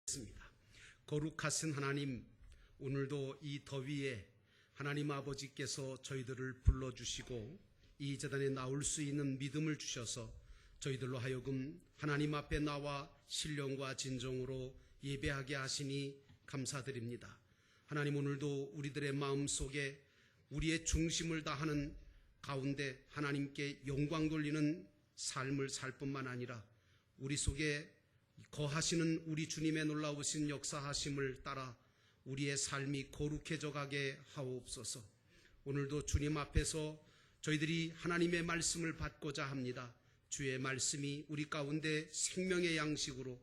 있습니다. 거룩하신 하나님, 오늘도 이 더위에 하나님 아버지께서 저희들을 불러주시고 이 제단에 나올 수 있는 믿음을 주셔서 저희들로 하여금 하나님 앞에 나와 신령과 진정으로 예배하게 하시니 감사드립니다. 하나님, 오늘도 우리들의 마음속에 우리의 중심을 다하는 가운데 하나님께 영광 돌리는 삶을 살 뿐만 아니라 우리 속에 거하시는 우리 주님의 놀라우신 역사하심을 따라 우리의 삶이 거룩해져 가게 하옵소서. 오늘도 주님 앞에서 저희들이 하나님의 말씀을 받고자 합니다. 주의 말씀이 우리 가운데 생명의 양식으로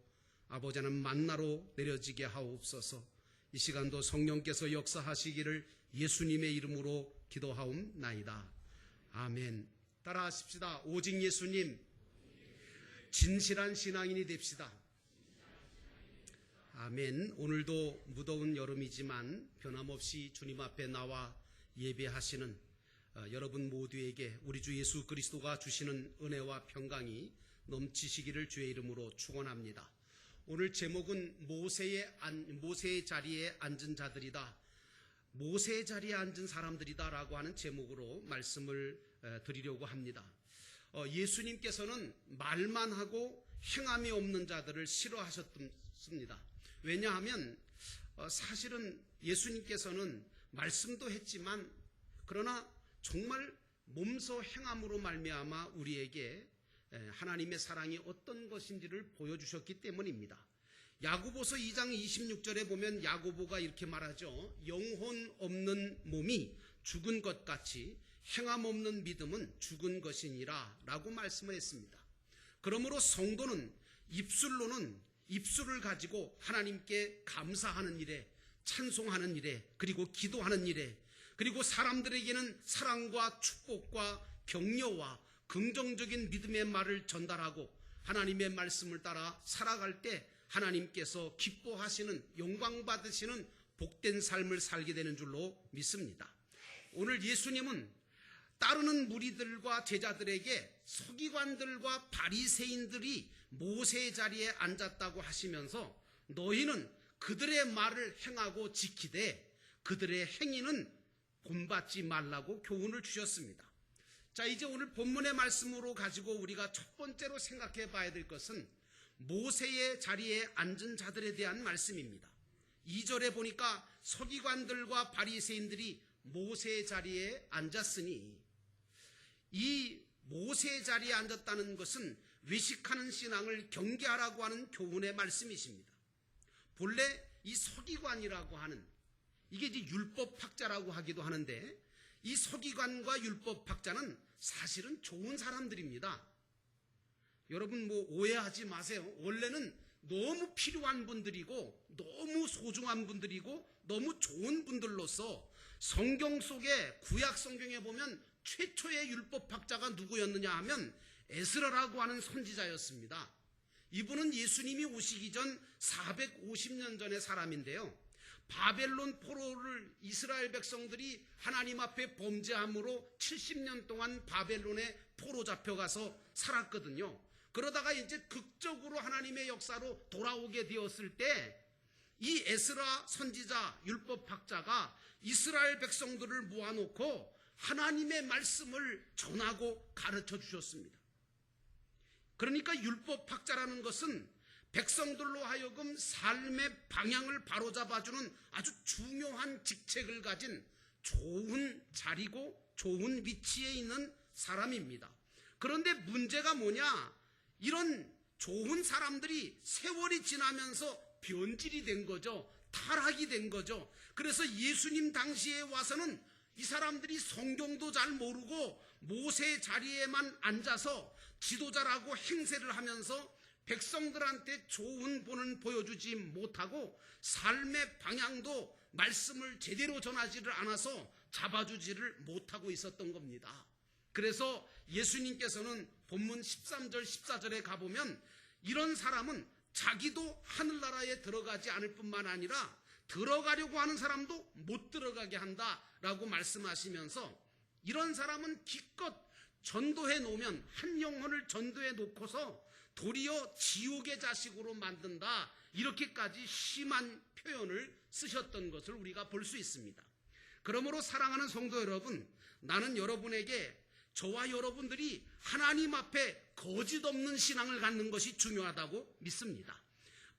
아버지 하나님 만나로 내려지게 하옵소서. 이 시간도 성령께서 역사하시기를 예수님의 이름으로 기도하옵나이다. 아멘. 따라하십시다. 오직 예수님, 진실한 신앙인이 됩시다. 아멘. 오늘도 무더운 여름이지만 변함없이 주님 앞에 나와 예배하시는 여러분 모두에게 우리 주 예수 그리스도가 주시는 은혜와 평강이 넘치시기를 주의 이름으로 축원합니다. 오늘 제목은 모세의 자리에 앉은 자들이다, 모세의 자리에 앉은 사람들이다 라고 하는 제목으로 말씀을 드리려고 합니다. 예수님께서는 말만 하고 행함이 없는 자들을 싫어하셨습니다. 왜냐하면 사실은 예수님께서는 말씀도 했지만 그러나 정말 몸소 행함으로 말미암아 우리에게 하나님의 사랑이 어떤 것인지를 보여주셨기 때문입니다. 야고보서 2장 26절에 보면 야고보가 이렇게 말하죠. 영혼 없는 몸이 죽은 것 같이 행함 없는 믿음은 죽은 것이니라 라고 말씀을 했습니다. 그러므로 성도는 입술로는 입술을 가지고 하나님께 감사하는 일에, 찬송하는 일에, 그리고 기도하는 일에, 그리고 사람들에게는 사랑과 축복과 격려와 긍정적인 믿음의 말을 전달하고 하나님의 말씀을 따라 살아갈 때 하나님께서 기뻐하시는, 영광 받으시는 복된 삶을 살게 되는 줄로 믿습니다. 오늘 예수님은 따르는 무리들과 제자들에게 서기관들과 바리새인들이 모세의 자리에 앉았다고 하시면서 너희는 그들의 말을 행하고 지키되 그들의 행위는 본받지 말라고 교훈을 주셨습니다. 자, 이제 오늘 본문의 말씀으로 가지고 우리가 첫 번째로 생각해 봐야 될 것은 모세의 자리에 앉은 자들에 대한 말씀입니다. 2절에 보니까 서기관들과 바리새인들이 모세의 자리에 앉았으니, 이 모세의 자리에 앉았다는 것은 외식하는 신앙을 경계하라고 하는 교훈의 말씀이십니다. 본래 이 서기관이라고 하는, 이게 이제 율법학자라고 하기도 하는데, 이 서기관과 율법학자는 사실은 좋은 사람들입니다. 여러분 오해하지 마세요. 원래는 너무 필요한 분들이고 너무 소중한 분들이고 너무 좋은 분들로서 성경 속에, 구약 성경에 보면 최초의 율법학자가 누구였느냐 하면 에스라라고 하는 선지자였습니다. 이분은 예수님이 오시기 전 450년 전의 사람인데요. 바벨론 포로를 이스라엘 백성들이 하나님 앞에 범죄함으로 70년 동안 바벨론에 포로 잡혀가서 살았거든요. 그러다가 이제 극적으로 하나님의 역사로 돌아오게 되었을 때 이 에스라 선지자 율법학자가 이스라엘 백성들을 모아놓고 하나님의 말씀을 전하고 가르쳐 주셨습니다. 그러니까 율법학자라는 것은 백성들로 하여금 삶의 방향을 바로잡아주는 아주 중요한 직책을 가진 좋은 자리고 좋은 위치에 있는 사람입니다. 그런데 문제가 뭐냐? 이런 좋은 사람들이 세월이 지나면서 변질이 된 거죠. 타락이 된 거죠. 그래서 예수님 당시에 와서는 이 사람들이 성경도 잘 모르고 모세의 자리에만 앉아서 지도자라고 행세를 하면서 백성들한테 좋은 본을 보여주지 못하고 삶의 방향도 말씀을 제대로 전하지를 않아서 잡아주지를 못하고 있었던 겁니다. 그래서 예수님께서는 본문 13절 14절에 가보면 이런 사람은 자기도 하늘나라에 들어가지 않을 뿐만 아니라 들어가려고 하는 사람도 못 들어가게 한다라고 말씀하시면서 이런 사람은 기껏 전도해 놓으면 한 영혼을 전도해 놓고서 도리어 지옥의 자식으로 만든다, 이렇게까지 심한 표현을 쓰셨던 것을 우리가 볼 수 있습니다. 그러므로 사랑하는 성도 여러분, 나는 여러분에게 저와 여러분들이 하나님 앞에 거짓 없는 신앙을 갖는 것이 중요하다고 믿습니다.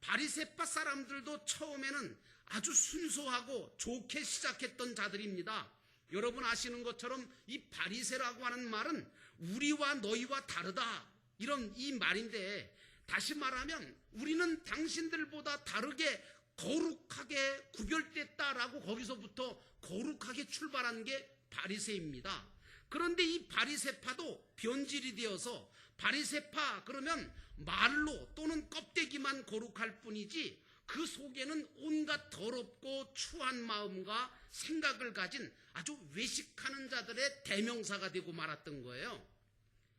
바리새파 사람들도 처음에는 아주 순수하고 좋게 시작했던 자들입니다. 여러분 아시는 것처럼 이 바리새라고 하는 말은 우리와 너희와 다르다, 이런 이 말인데, 다시 말하면 우리는 당신들보다 다르게 거룩하게 구별됐다라고 거기서부터 거룩하게 출발한 게 바리새입니다. 그런데 이 바리새파도 변질이 되어서 바리새파 그러면 말로 또는 껍데기만 거룩할 뿐이지 그 속에는 온갖 더럽고 추한 마음과 생각을 가진 아주 외식하는 자들의 대명사가 되고 말았던 거예요.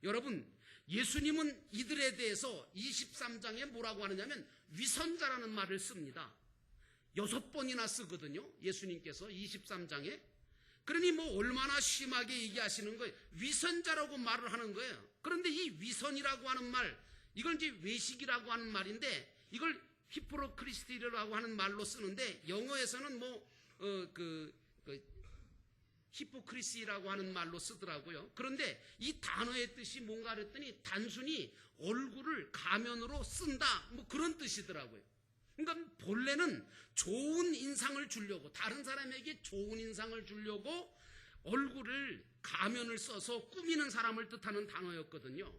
여러분, 예수님은 이들에 대해서 23장에 뭐라고 하느냐면 위선자라는 말을 씁니다. 6번이나 쓰거든요, 예수님께서 23장에. 그러니 뭐 얼마나 심하게 얘기하시는 거예요. 위선자라고 말을 하는 거예요. 그런데 이 위선이라고 하는 말, 이걸 이제 외식이라고 하는 말인데, 이걸 히포크리스티라고 하는 말로 쓰는데, 영어에서는 히포크리시라고 하는 말로 쓰더라고요. 그런데 이 단어의 뜻이 뭔가 그랬더니 단순히 얼굴을 가면으로 쓴다, 뭐 그런 뜻이더라고요. 그러니까 본래는 좋은 인상을 주려고, 다른 사람에게 좋은 인상을 주려고 얼굴을 가면을 써서 꾸미는 사람을 뜻하는 단어였거든요.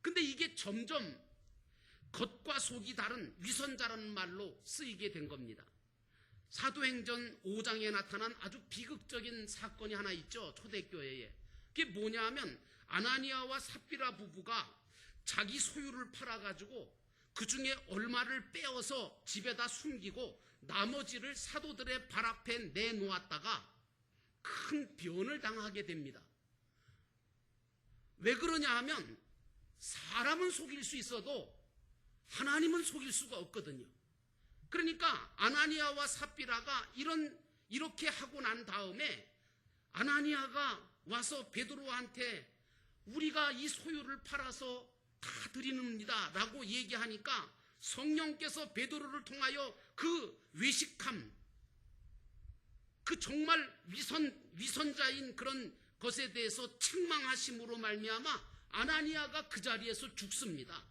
근데 이게 점점 겉과 속이 다른 위선자라는 말로 쓰이게 된 겁니다. 사도행전 5장에 나타난 아주 비극적인 사건이 하나 있죠, 초대교회에. 그게 뭐냐 하면 아나니아와 삽비라 부부가 자기 소유를 팔아가지고 그 중에 얼마를 빼어서 집에다 숨기고 나머지를 사도들의 발 앞에 내놓았다가 큰 변을 당하게 됩니다. 왜 그러냐 하면 사람은 속일 수 있어도 하나님은 속일 수가 없거든요. 그러니까 아나니아와 삽비라가 이렇게 하고 난 다음에 아나니아가 와서 베드로한테 우리가 이 소유를 팔아서 다 드리는니다 라고 얘기하니까 성령께서 베드로를 통하여 그 외식함, 그 정말 위선자인 그런 것에 대해서 책망하심으로 말미암아 아나니아가 그 자리에서 죽습니다.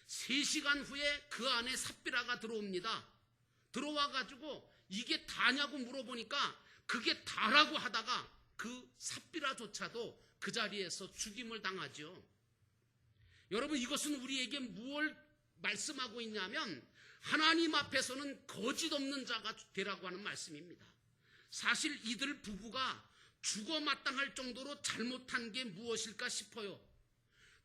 3시간 후에 그 안에 삽비라가 들어옵니다. 들어와가지고 이게 다냐고 물어보니까 그게 다라고 하다가 그 삽비라조차도 그 자리에서 죽임을 당하죠. 여러분, 이것은 우리에게 무엇을 말씀하고 있냐면 하나님 앞에서는 거짓 없는 자가 되라고 하는 말씀입니다. 사실 이들 부부가 죽어 마땅할 정도로 잘못한 게 무엇일까 싶어요.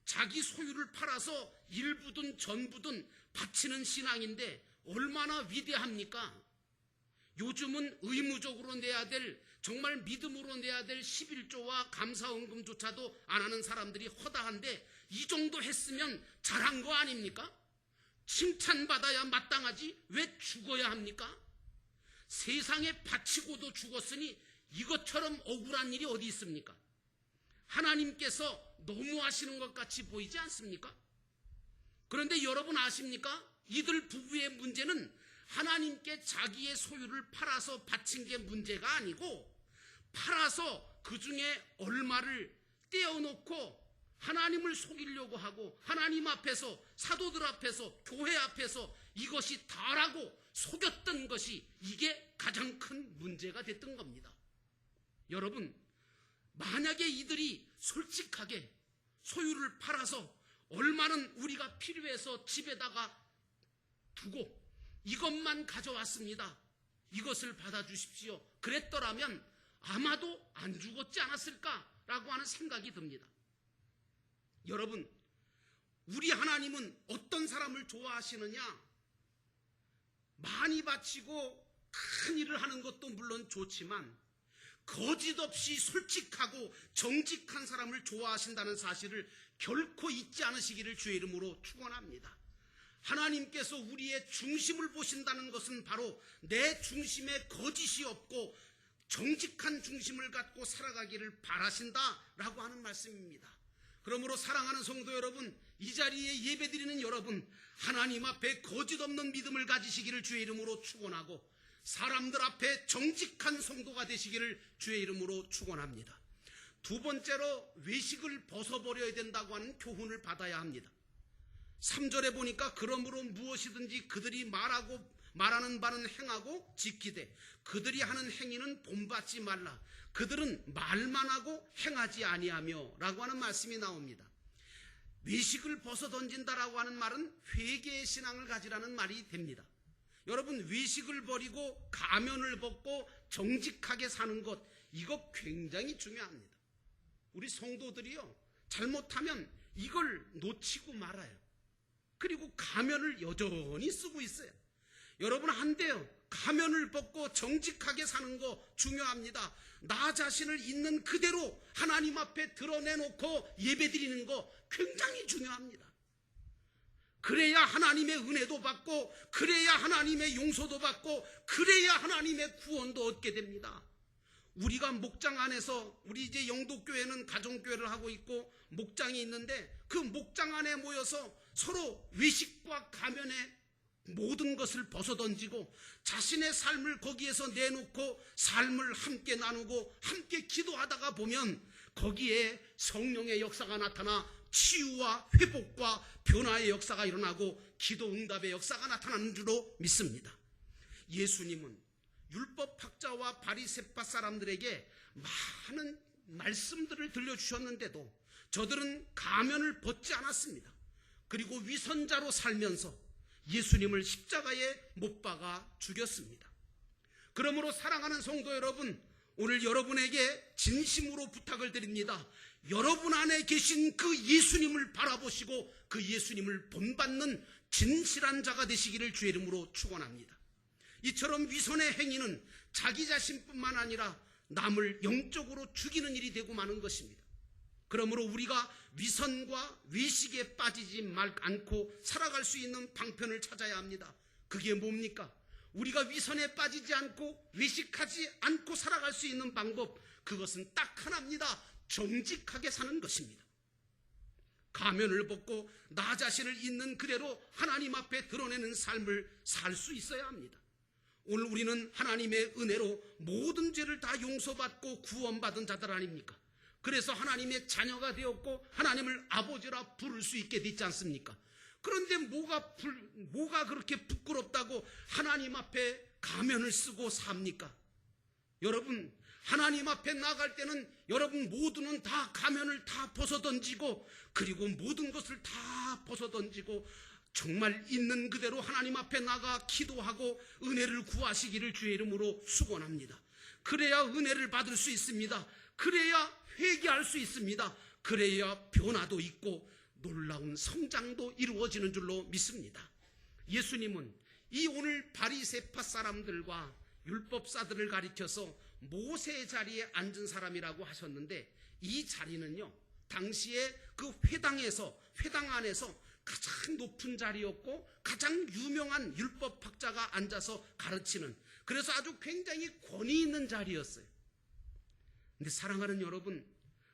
자기 소유를 팔아서 일부든 전부든 바치는 신앙인데 얼마나 위대합니까? 요즘은 의무적으로 내야 될, 정말 믿음으로 내야 될 11조와 감사헌금조차도 안 하는 사람들이 허다한데 이 정도 했으면 잘한 거 아닙니까? 칭찬받아야 마땅하지 왜 죽어야 합니까? 세상에 바치고도 죽었으니 이것처럼 억울한 일이 어디 있습니까? 하나님께서 너무하시는 것 같이 보이지 않습니까? 그런데 여러분 아십니까? 이들 부부의 문제는 하나님께 자기의 소유를 팔아서 바친 게 문제가 아니고, 팔아서 그 중에 얼마를 떼어놓고 하나님을 속이려고 하고 하나님 앞에서, 사도들 앞에서, 교회 앞에서 이것이 다라고 속였던 것이, 이게 가장 큰 문제가 됐던 겁니다. 여러분, 만약에 이들이 솔직하게 소유를 팔아서 얼마는 우리가 필요해서 집에다가 두고 이것만 가져왔습니다, 이것을 받아주십시오, 그랬더라면 아마도 안 죽었지 않았을까라고 하는 생각이 듭니다. 여러분, 우리 하나님은 어떤 사람을 좋아하시느냐? 많이 바치고 큰 일을 하는 것도 물론 좋지만 거짓 없이 솔직하고 정직한 사람을 좋아하신다는 사실을 결코 잊지 않으시기를 주의 이름으로 축원합니다. 하나님께서 우리의 중심을 보신다는 것은 바로 내 중심에 거짓이 없고 정직한 중심을 갖고 살아가기를 바라신다라고 하는 말씀입니다. 그러므로 사랑하는 성도 여러분, 이 자리에 예배드리는 여러분, 하나님 앞에 거짓 없는 믿음을 가지시기를 주의 이름으로 축원하고 사람들 앞에 정직한 성도가 되시기를 주의 이름으로 축원합니다. 두 번째로 외식을 벗어버려야 된다고 하는 교훈을 받아야 합니다. 3절에 보니까 그러므로 무엇이든지 그들이 말하는 바는 행하고 지키되 그들이 하는 행위는 본받지 말라. 그들은 말만 하고 행하지 아니하며 라고 하는 말씀이 나옵니다. 외식을 벗어던진다라고 하는 말은 회개의 신앙을 가지라는 말이 됩니다. 여러분, 외식을 버리고 가면을 벗고 정직하게 사는 것, 이거 굉장히 중요합니다. 우리 성도들이요, 잘못하면 이걸 놓치고 말아요. 그리고 가면을 여전히 쓰고 있어요. 여러분, 한데요, 가면을 벗고 정직하게 사는 거 중요합니다. 나 자신을 있는 그대로 하나님 앞에 드러내놓고 예배드리는 거 굉장히 중요합니다. 그래야 하나님의 은혜도 받고, 그래야 하나님의 용서도 받고, 그래야 하나님의 구원도 얻게 됩니다. 우리가 목장 안에서, 우리 이제 영도교회는 가정교회를 하고 있고 목장이 있는데, 그 목장 안에 모여서 서로 외식과 가면에 모든 것을 벗어던지고 자신의 삶을 거기에서 내놓고 삶을 함께 나누고 함께 기도하다가 보면 거기에 성령의 역사가 나타나 치유와 회복과 변화의 역사가 일어나고 기도 응답의 역사가 나타나는 줄로 믿습니다. 예수님은 율법학자와 바리새파 사람들에게 많은 말씀들을 들려주셨는데도 저들은 가면을 벗지 않았습니다. 그리고 위선자로 살면서 예수님을 십자가에 못 박아 죽였습니다. 그러므로 사랑하는 성도 여러분, 오늘 여러분에게 진심으로 부탁을 드립니다. 여러분 안에 계신 그 예수님을 바라보시고 그 예수님을 본받는 진실한 자가 되시기를 주의 이름으로 축원합니다. 이처럼 위선의 행위는 자기 자신뿐만 아니라 남을 영적으로 죽이는 일이 되고 마는 것입니다. 그러므로 우리가 위선과 외식에 빠지지 않고 살아갈 수 있는 방편을 찾아야 합니다. 그게 뭡니까? 우리가 위선에 빠지지 않고 외식하지 않고 살아갈 수 있는 방법, 그것은 딱 하나입니다. 정직하게 사는 것입니다. 가면을 벗고 나 자신을 있는 그대로 하나님 앞에 드러내는 삶을 살 수 있어야 합니다. 오늘 우리는 하나님의 은혜로 모든 죄를 다 용서받고 구원받은 자들 아닙니까? 그래서 하나님의 자녀가 되었고 하나님을 아버지라 부를 수 있게 됐지 않습니까? 그런데 뭐가 그렇게 부끄럽다고 하나님 앞에 가면을 쓰고 삽니까? 여러분, 하나님 앞에 나갈 때는 여러분 모두는 다 가면을 다 벗어던지고 그리고 모든 것을 다 벗어던지고 정말 있는 그대로 하나님 앞에 나가 기도하고 은혜를 구하시기를 주의 이름으로 축원합니다. 그래야 은혜를 받을 수 있습니다. 그래야 회개할 수 있습니다. 그래야 변화도 있고 놀라운 성장도 이루어지는 줄로 믿습니다. 예수님은 이 오늘 바리새파 사람들과 율법사들을 가리켜서 모세의 자리에 앉은 사람이라고 하셨는데, 이 자리는요, 당시에 그 회당 안에서 가장 높은 자리였고 가장 유명한 율법학자가 앉아서 가르치는, 그래서 아주 굉장히 권위 있는 자리였어요. 근데 사랑하는 여러분,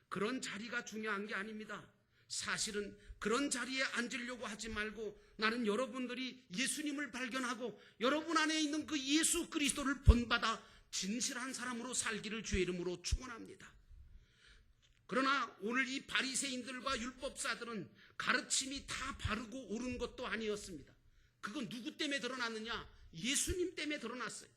그런 자리가 중요한 게 아닙니다. 사실은 그런 자리에 앉으려고 하지 말고 나는 여러분들이 예수님을 발견하고 여러분 안에 있는 그 예수 그리스도를 본받아 진실한 사람으로 살기를 주의 이름으로 축원합니다. 그러나 오늘 이 바리새인들과 율법사들은 가르침이 다 바르고 옳은 것도 아니었습니다. 그건 누구 때문에 드러났느냐? 예수님 때문에 드러났어요.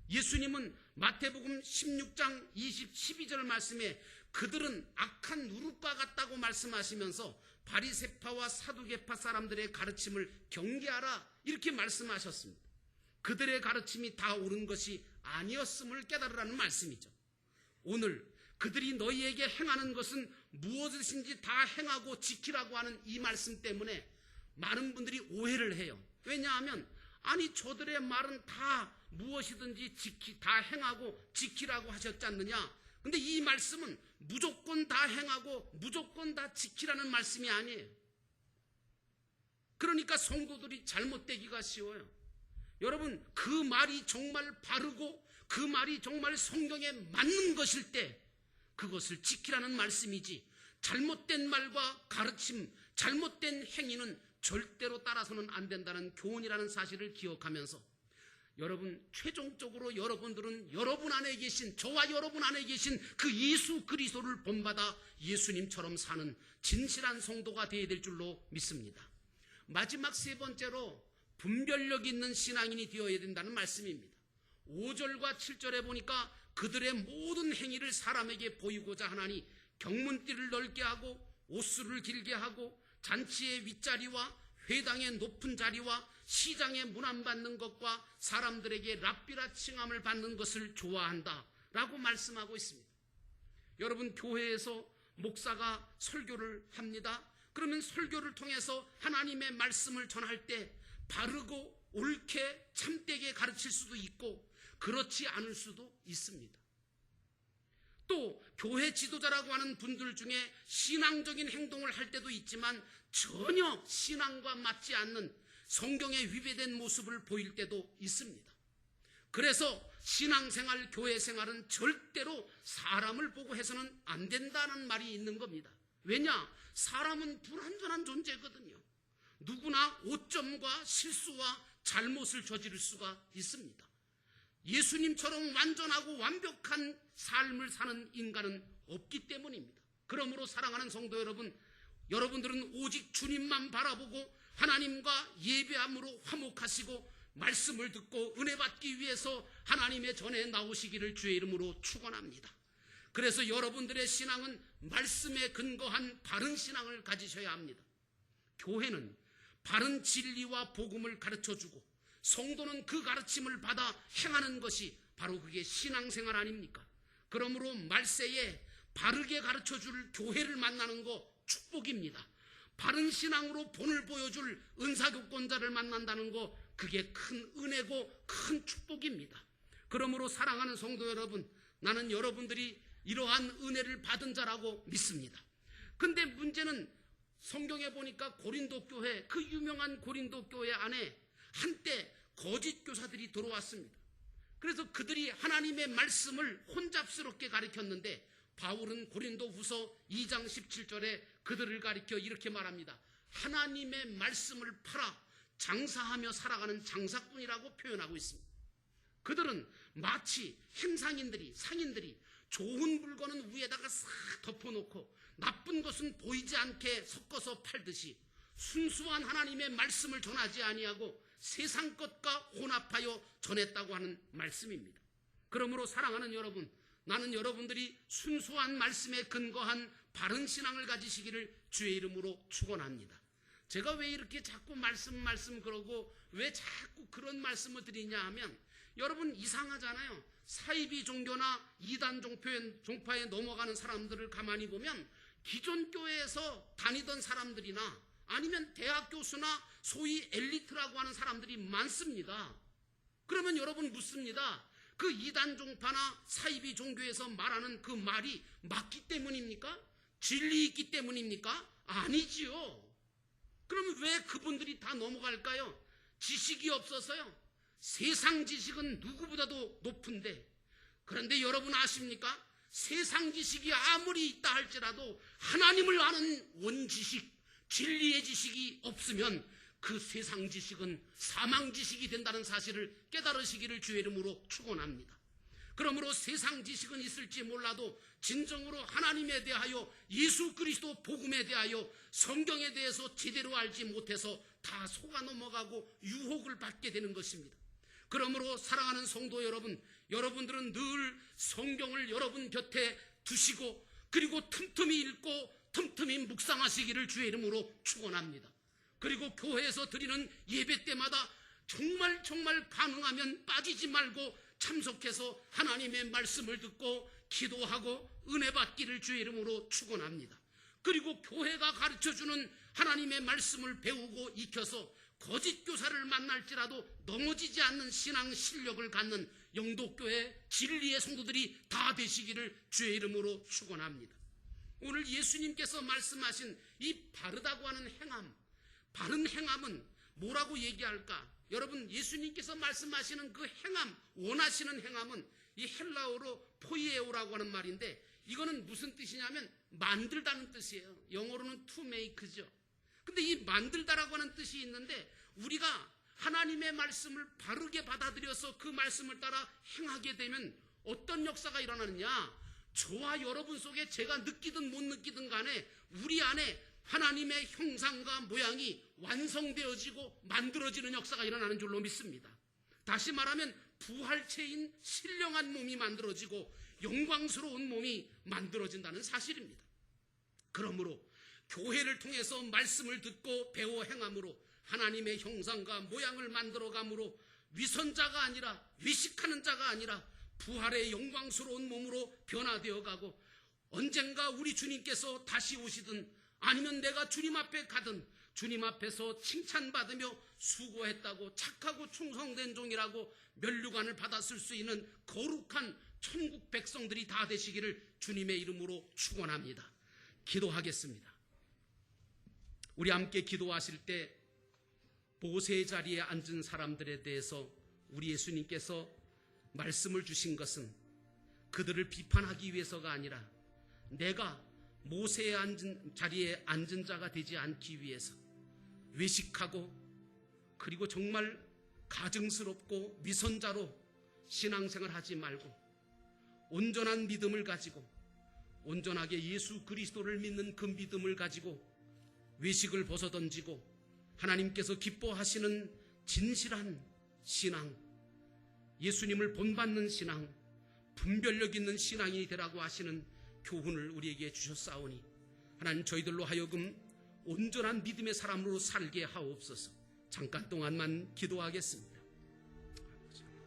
예수님은 마태복음 16장 12절 말씀에 그들은 악한 누룩과 같다고 말씀하시면서 바리새파와 사두개파 사람들의 가르침을 경계하라 이렇게 말씀하셨습니다. 그들의 가르침이 다 옳은 것이 아니었음을 깨달으라는 말씀이죠. 오늘 그들이 너희에게 행하는 것은 무엇이든지 다 행하고 지키라고 하는 이 말씀 때문에 많은 분들이 오해를 해요. 왜냐하면 아니 저들의 말은 다 무엇이든지 다 행하고 지키라고 하셨지 않느냐. 근데 이 말씀은 무조건 다 행하고 무조건 다 지키라는 말씀이 아니에요. 그러니까 성도들이 잘못되기가 쉬워요. 여러분, 그 말이 정말 바르고 그 말이 정말 성경에 맞는 것일 때 그것을 지키라는 말씀이지, 잘못된 말과 가르침, 잘못된 행위는 절대로 따라서는 안 된다는 교훈이라는 사실을 기억하면서 여러분, 최종적으로 여러분들은 여러분 안에 계신, 저와 여러분 안에 계신 그 예수 그리스도를 본받아 예수님처럼 사는 진실한 성도가 되어야 될 줄로 믿습니다. 마지막 세 번째로 분별력 있는 신앙인이 되어야 된다는 말씀입니다. 5절과 7절에 보니까 그들의 모든 행위를 사람에게 보이고자 하나니 경문띠를 넓게 하고 옷수를 길게 하고 잔치의 윗자리와 회당의 높은 자리와 시장에 문안받는 것과 사람들에게 랍비라 칭함을 받는 것을 좋아한다 라고 말씀하고 있습니다. 여러분, 교회에서 목사가 설교를 합니다. 그러면 설교를 통해서 하나님의 말씀을 전할 때 바르고 옳게 참되게 가르칠 수도 있고 그렇지 않을 수도 있습니다. 또 교회 지도자라고 하는 분들 중에 신앙적인 행동을 할 때도 있지만 전혀 신앙과 맞지 않는 성경에 위배된 모습을 보일 때도 있습니다. 그래서 신앙생활, 교회생활은 절대로 사람을 보고 해서는 안 된다는 말이 있는 겁니다. 왜냐? 사람은 불완전한 존재거든요. 누구나 오점과 실수와 잘못을 저지를 수가 있습니다. 예수님처럼 완전하고 완벽한 삶을 사는 인간은 없기 때문입니다. 그러므로 사랑하는 성도 여러분, 여러분들은 오직 주님만 바라보고 하나님과 예배함으로 화목하시고 말씀을 듣고 은혜 받기 위해서 하나님의 전에 나오시기를 주의 이름으로 축원합니다. 그래서 여러분들의 신앙은 말씀에 근거한 바른 신앙을 가지셔야 합니다. 교회는 바른 진리와 복음을 가르쳐주고 성도는 그 가르침을 받아 행하는 것이 바로 그게 신앙생활 아닙니까? 그러므로 말세에 바르게 가르쳐줄 교회를 만나는 거 축복입니다. 바른 신앙으로 본을 보여줄 은사교권자를 만난다는 거, 그게 큰 은혜고 큰 축복입니다. 그러므로 사랑하는 성도 여러분, 나는 여러분들이 이러한 은혜를 받은 자라고 믿습니다. 근데 문제는 성경에 보니까 고린도 교회, 그 유명한 고린도 교회 안에 한때 거짓 교사들이 들어왔습니다. 그래서 그들이 하나님의 말씀을 혼잡스럽게 가르쳤는데 바울은 고린도 후서 2장 17절에 그들을 가리켜 이렇게 말합니다. 하나님의 말씀을 팔아 장사하며 살아가는 장사꾼이라고 표현하고 있습니다. 그들은 마치 행상인들이, 상인들이 좋은 물건은 위에다가 싹 덮어놓고 나쁜 것은 보이지 않게 섞어서 팔듯이 순수한 하나님의 말씀을 전하지 아니하고 세상 것과 혼합하여 전했다고 하는 말씀입니다. 그러므로 사랑하는 여러분, 나는 여러분들이 순수한 말씀에 근거한 바른 신앙을 가지시기를 주의 이름으로 축원합니다. 제가 왜 이렇게 자꾸 말씀 그러고 왜 자꾸 그런 말씀을 드리냐 하면, 여러분 이상하잖아요. 사이비 종교나 이단 종파에 넘어가는 사람들을 가만히 보면 기존 교회에서 다니던 사람들이나 아니면 대학 교수나 소위 엘리트라고 하는 사람들이 많습니다. 그러면 여러분 묻습니다. 그 이단 종파나 사이비 종교에서 말하는 그 말이 맞기 때문입니까? 진리 있기 때문입니까? 아니지요. 그러면 왜 그분들이 다 넘어갈까요? 지식이 없어서요. 세상 지식은 누구보다도 높은데, 그런데 여러분 아십니까? 세상 지식이 아무리 있다 할지라도 하나님을 아는 원지식, 진리의 지식이 없으면 그 세상 지식은 사망 지식이 된다는 사실을 깨달으시기를 주의 이름으로 축원합니다. 그러므로 세상 지식은 있을지 몰라도 진정으로 하나님에 대하여, 예수 그리스도 복음에 대하여, 성경에 대해서 제대로 알지 못해서 다 속아 넘어가고 유혹을 받게 되는 것입니다. 그러므로 사랑하는 성도 여러분, 여러분들은 늘 성경을 여러분 곁에 두시고 그리고 틈틈이 읽고 틈틈이 묵상하시기를 주의 이름으로 축원합니다. 그리고 교회에서 드리는 예배 때마다 정말 가능하면 빠지지 말고 참석해서 하나님의 말씀을 듣고 기도하고 은혜 받기를 주의 이름으로 축원합니다. 그리고 교회가 가르쳐주는 하나님의 말씀을 배우고 익혀서 거짓 교사를 만날지라도 넘어지지 않는 신앙 실력을 갖는 영도교회 진리의 성도들이 다 되시기를 주의 이름으로 축원합니다. 오늘 예수님께서 말씀하신 이 바르다고 하는 행함, 바른 행함은 뭐라고 얘기할까? 여러분, 예수님께서 말씀하시는 그 행함, 원하시는 행함은 이 헬라어로 포이에오라고 하는 말인데, 이거는 무슨 뜻이냐면 만들다는 뜻이에요. 영어로는 to make죠. 근데 이 만들다라고 하는 뜻이 있는데 우리가 하나님의 말씀을 바르게 받아들여서 그 말씀을 따라 행하게 되면 어떤 역사가 일어나느냐? 저와 여러분 속에 제가 느끼든 못 느끼든 간에 우리 안에 하나님의 형상과 모양이 완성되어지고 만들어지는 역사가 일어나는 줄로 믿습니다. 다시 말하면 부활체인 신령한 몸이 만들어지고 영광스러운 몸이 만들어진다는 사실입니다. 그러므로 교회를 통해서 말씀을 듣고 배워 행함으로 하나님의 형상과 모양을 만들어감으로 위선자가 아니라 외식하는 자가 아니라 부활의 영광스러운 몸으로 변화되어 가고 언젠가 우리 주님께서 다시 오시든 아니면 내가 주님 앞에 가든 주님 앞에서 칭찬받으며 수고했다고 착하고 충성된 종이라고 면류관을 받았을 수 있는 거룩한 천국 백성들이 다 되시기를 주님의 이름으로 축원합니다. 기도하겠습니다. 우리 함께 기도하실 때 모세의 자리에 앉은 사람들에 대해서 우리 예수님께서 말씀을 주신 것은 그들을 비판하기 위해서가 아니라 내가 모세의 자리에 앉은 자가 되지 않기 위해서 외식하고 그리고 정말 가증스럽고 위선자로 신앙생활 하지 말고 온전한 믿음을 가지고 온전하게 예수 그리스도를 믿는 그 믿음을 가지고 외식을 벗어던지고 하나님께서 기뻐하시는 진실한 신앙, 예수님을 본받는 신앙, 분별력 있는 신앙이 되라고 하시는 교훈을 우리에게 주셨사오니 하나님 저희들로 하여금 온전한 믿음의 사람으로 살게 하옵소서. 잠깐 동안만 기도하겠습니다.